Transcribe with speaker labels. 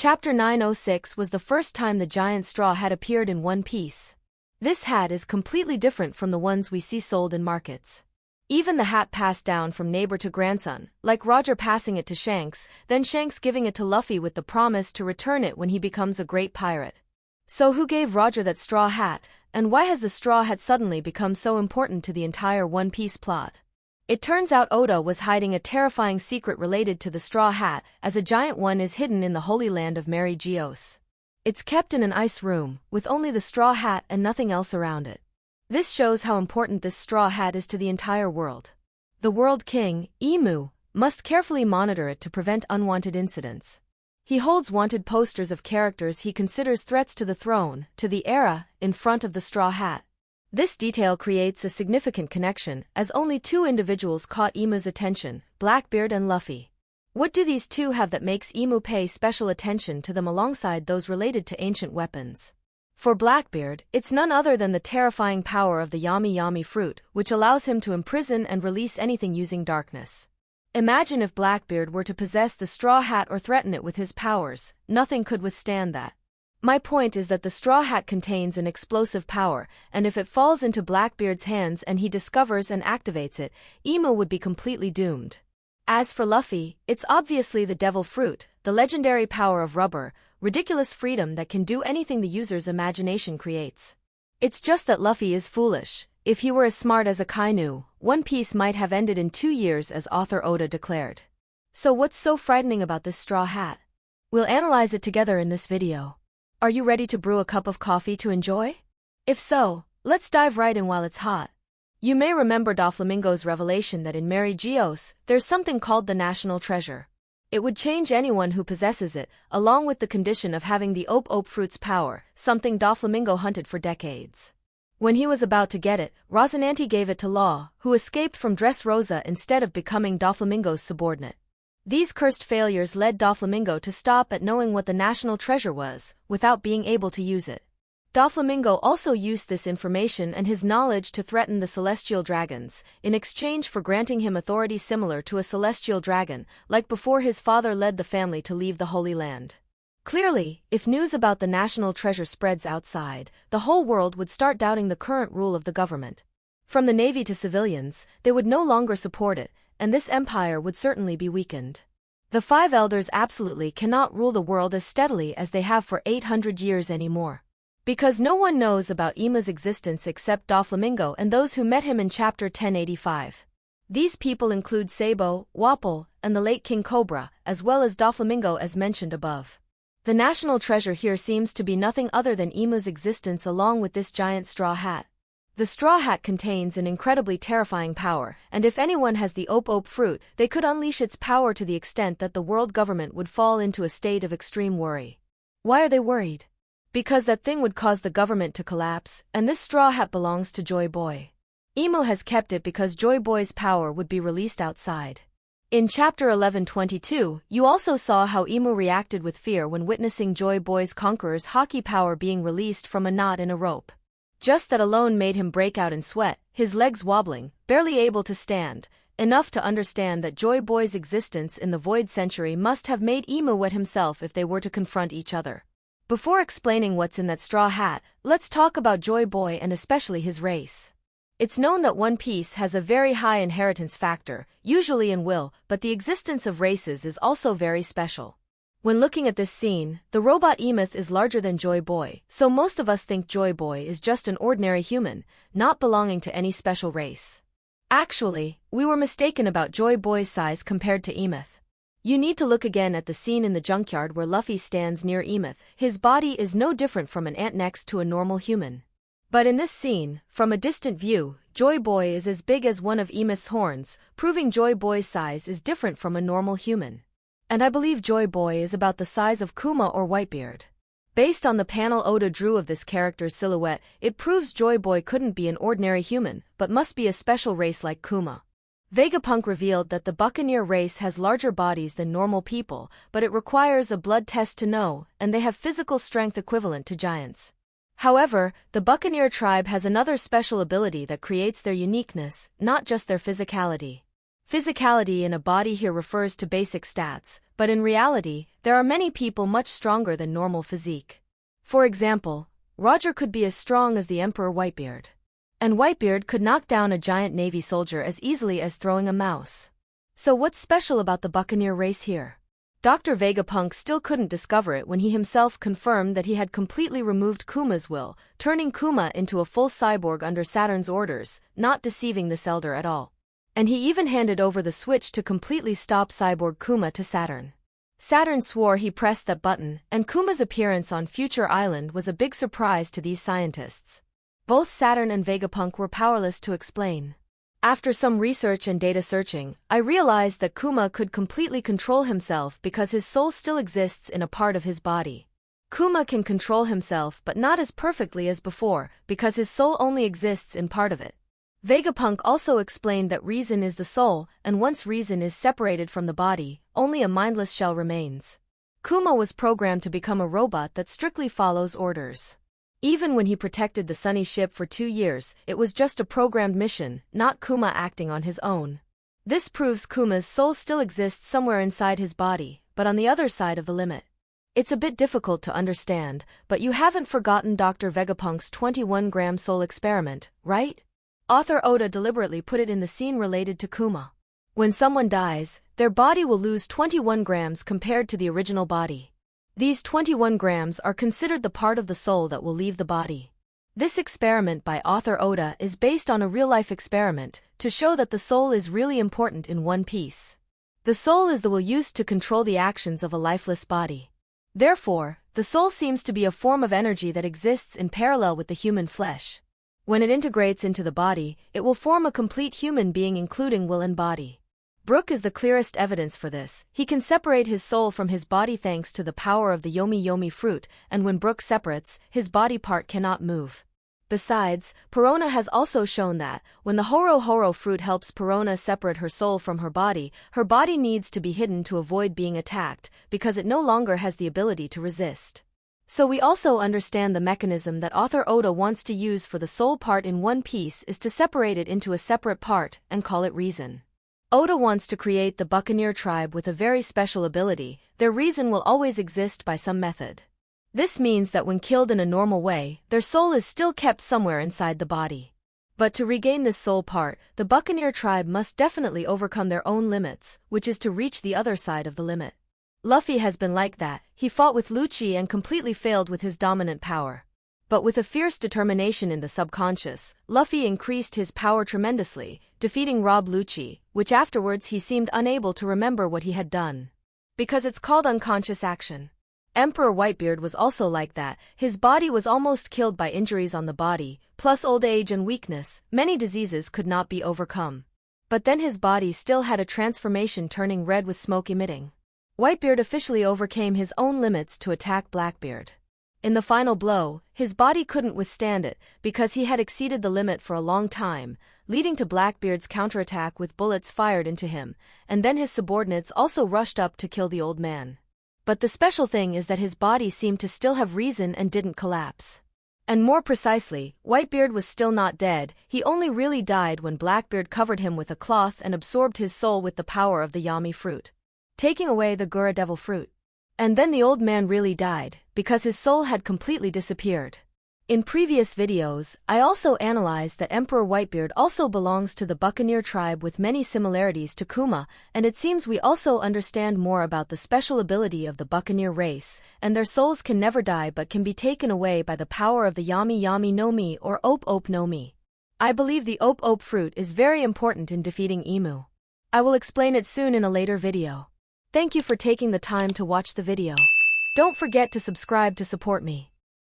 Speaker 1: Chapter 906 was the first time the giant straw hat appeared in One Piece. This hat is completely different from the ones we see sold in markets. Even the hat passed down from neighbor to grandson, like Roger passing it to Shanks, then Shanks giving it to Luffy with the promise to return it when he becomes a great pirate. So who gave Roger that straw hat, and why has the straw hat suddenly become so important to the entire One Piece plot? It turns out Oda was hiding a terrifying secret related to the straw hat, as a giant one is hidden in the Holy Land of Mary Geoise. It's kept in an ice room, with only the straw hat and nothing else around it. This shows how important this straw hat is to the entire world. The World King, Emu, must carefully monitor it to prevent unwanted incidents. He holds wanted posters of characters he considers threats to the throne, to the era, in front of the straw hat. This detail creates a significant connection, as only two individuals caught Emu's attention, Blackbeard and Luffy. What do these two have that makes Emu pay special attention to them alongside those related to ancient weapons? For Blackbeard, it's none other than the terrifying power of the Yami Yami fruit, which allows him to imprison and release anything using darkness. Imagine if Blackbeard were to possess the straw hat or threaten it with his powers, nothing could withstand that. My point is that the straw hat contains an explosive power, and if it falls into Blackbeard's hands and he discovers and activates it, Emu would be completely doomed. As for Luffy, it's obviously the devil fruit, the legendary power of rubber, ridiculous freedom that can do anything the user's imagination creates. It's just that Luffy is foolish. If he were as smart as a Kainu, One Piece might have ended in 2 years, as author Oda declared. So what's so frightening about this straw hat? We'll analyze it together in this video. Are you ready to brew a cup of coffee to enjoy? If so, let's dive right in while it's hot. You may remember Doflamingo's revelation that in Mary Geoise, there's something called the national treasure. It would change anyone who possesses it, along with the condition of having the Op fruit's power, something Doflamingo hunted for decades. When he was about to get it, Rocinante gave it to Law, who escaped from Dressrosa instead of becoming Doflamingo's subordinate. These cursed failures led Doflamingo to stop at knowing what the national treasure was, without being able to use it. Doflamingo also used this information and his knowledge to threaten the celestial dragons, in exchange for granting him authority similar to a celestial dragon, like before his father led the family to leave the Holy Land. Clearly, if news about the national treasure spreads outside, the whole world would start doubting the current rule of the government. From the navy to civilians, they would no longer support it, and this empire would certainly be weakened. The Five Elders absolutely cannot rule the world as steadily as they have for 800 years anymore. Because no one knows about Emu's existence except Doflamingo and those who met him in Chapter 1085. These people include Sabo, Wapol, and the late King Cobra, as well as Doflamingo as mentioned above. The national treasure here seems to be nothing other than Emu's existence along with this giant straw hat. The straw hat contains an incredibly terrifying power, and if anyone has the Op fruit, they could unleash its power to the extent that the world government would fall into a state of extreme worry. Why are they worried? Because that thing would cause the government to collapse, and this straw hat belongs to Joy Boy. Emu has kept it because Joy Boy's power would be released outside. In Chapter 1122, you also saw how Emu reacted with fear when witnessing Joy Boy's conqueror's hockey power being released from a knot in a rope. Just that alone made him break out in sweat, his legs wobbling, barely able to stand, enough to understand that Joy Boy's existence in the Void Century must have made Emu wet himself if they were to confront each other. Before explaining what's in that straw hat, let's talk about Joy Boy and especially his race. It's known that One Piece has a very high inheritance factor, usually in will, but the existence of races is also very special. When looking at this scene, the robot Emeth is larger than Joy Boy, so most of us think Joy Boy is just an ordinary human, not belonging to any special race. Actually, we were mistaken about Joy Boy's size compared to Emeth. You need to look again at the scene in the junkyard where Luffy stands near Emeth. His body is no different from an ant next to a normal human. But in this scene, from a distant view, Joy Boy is as big as one of Emeth's horns, proving Joy Boy's size is different from a normal human. And I believe Joy Boy is about the size of Kuma or Whitebeard. Based on the panel Oda drew of this character's silhouette, it proves Joy Boy couldn't be an ordinary human, but must be a special race like Kuma. Vegapunk revealed that the Buccaneer race has larger bodies than normal people, but it requires a blood test to know, and they have physical strength equivalent to giants. However, the Buccaneer tribe has another special ability that creates their uniqueness, not just their physicality. Physicality in a body here refers to basic stats, but in reality, there are many people much stronger than normal physique. For example, Roger could be as strong as the Emperor Whitebeard. And Whitebeard could knock down a giant Navy soldier as easily as throwing a mouse. So what's special about the Buccaneer race here? Dr. Vegapunk still couldn't discover it when he himself confirmed that he had completely removed Kuma's will, turning Kuma into a full cyborg under Saturn's orders, not deceiving this elder at all. And he even handed over the switch to completely stop cyborg Kuma to Saturn. Saturn swore he pressed that button, and Kuma's appearance on Future Island was a big surprise to these scientists. Both Saturn and Vegapunk were powerless to explain. After some research and data searching, I realized that Kuma could completely control himself because his soul still exists in a part of his body. Kuma can control himself but not as perfectly as before, because his soul only exists in part of it. Vegapunk also explained that reason is the soul, and once reason is separated from the body, only a mindless shell remains. Kuma was programmed to become a robot that strictly follows orders. Even when he protected the Sunny ship for 2 years, it was just a programmed mission, not Kuma acting on his own. This proves Kuma's soul still exists somewhere inside his body, but on the other side of the limit. It's a bit difficult to understand, but you haven't forgotten Dr. Vegapunk's 21-gram soul experiment, right? Author Oda deliberately put it in the scene related to Kuma. When someone dies, their body will lose 21 grams compared to the original body. These 21 grams are considered the part of the soul that will leave the body. This experiment by author Oda is based on a real-life experiment to show that the soul is really important in One Piece. The soul is the will used to control the actions of a lifeless body. Therefore, the soul seems to be a form of energy that exists in parallel with the human flesh. When it integrates into the body, it will form a complete human being including will and body. Brook is the clearest evidence for this. He can separate his soul from his body thanks to the power of the Yomi Yomi fruit, and when Brook separates, his body part cannot move. Besides, Perona has also shown that, when the Horo Horo fruit helps Perona separate her soul from her body needs to be hidden to avoid being attacked, because it no longer has the ability to resist. So we also understand the mechanism that author Oda wants to use for the soul part in One Piece is to separate it into a separate part and call it reason. Oda wants to create the Buccaneer tribe with a very special ability. Their reason will always exist by some method. This means that when killed in a normal way, their soul is still kept somewhere inside the body. But to regain this soul part, the Buccaneer tribe must definitely overcome their own limits, which is to reach the other side of the limit. Luffy has been like that. He fought with Lucci and completely failed with his dominant power. But with a fierce determination in the subconscious, Luffy increased his power tremendously, defeating Rob Lucci, which afterwards he seemed unable to remember what he had done. Because it's called unconscious action. Emperor Whitebeard was also like that. His body was almost killed by injuries on the body, plus old age and weakness. Many diseases could not be overcome. But then his body still had a transformation turning red with smoke emitting. Whitebeard officially overcame his own limits to attack Blackbeard. In the final blow, his body couldn't withstand it because he had exceeded the limit for a long time, leading to Blackbeard's counterattack with bullets fired into him, and then his subordinates also rushed up to kill the old man. But the special thing is that his body seemed to still have reason and didn't collapse. And more precisely, Whitebeard was still not dead. He only really died when Blackbeard covered him with a cloth and absorbed his soul with the power of the Yami fruit, taking away the Gura Devil fruit. And then the old man really died, because his soul had completely disappeared. In previous videos, I also analyzed that Emperor Whitebeard also belongs to the Buccaneer tribe with many similarities to Kuma, and it seems we also understand more about the special ability of the Buccaneer race, and their souls can never die but can be taken away by the power of the Yami Yami no Mi or Op Op no Mi. I believe the Op Op fruit is very important in defeating Emu. I will explain it soon in a later video. Thank you for taking the time to watch the video. Don't forget to subscribe to support me.